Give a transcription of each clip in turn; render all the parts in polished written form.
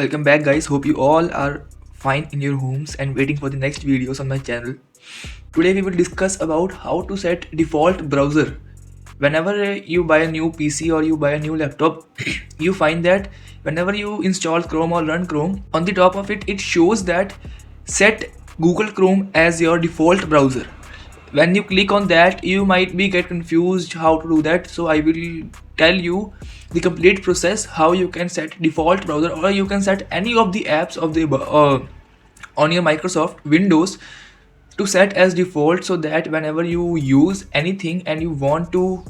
Welcome back guys, hope you all are fine in your homes and waiting for the next videos on my channel. Today we will discuss about how to set default browser. Whenever you buy a new PC or you buy a new laptop, you find that whenever you install Chrome or run Chrome, on the top of it, it shows that set Google Chrome as your default browser. When you click on that, you might be get confused how to do that, so I will tell you the complete process how you can set default browser, or you can set any of the apps of the on your Microsoft Windows to set as default, so that whenever you use anything and you want to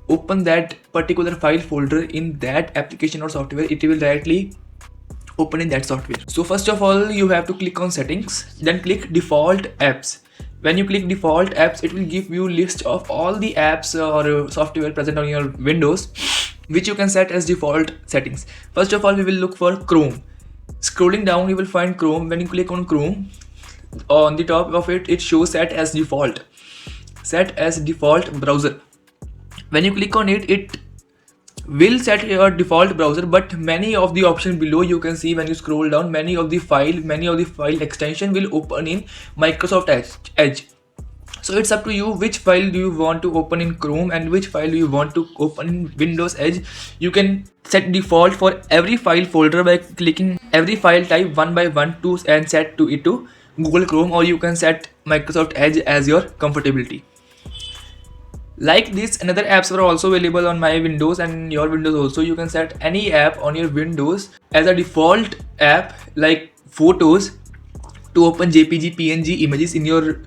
open that particular file folder in that application or software, it will directly open in that software. So first of all, you have to click on settings, then click default apps. When you click default apps, it will give you list of all the apps or software present on your Windows which you can set as default settings. First of all, we will look for Chrome. Scrolling down, you will find Chrome. When you click on Chrome, on the top of it, it shows set as default browser. When you click on it, it will set your default browser, but many of the options below, you can see when you scroll down, many of the file extension will open in Microsoft Edge. So it's up to you which file do you want to open in Chrome and which file do you want to open in Windows Edge. You can set default for every file folder by clicking every file type one by one to and set to it to Google Chrome, or you can set Microsoft Edge as your comfortability. Like this, another apps are also available on my Windows and your Windows also. You can set any app on your Windows as a default app, like Photos, to open JPG PNG images in your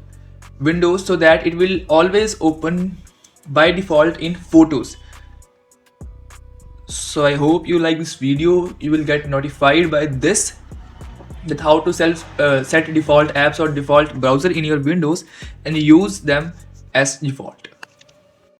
Windows, so that it will always open by default in Photos. So I hope you like this video. You will get notified by this, that how to set default apps or default browser in your Windows and use them as default.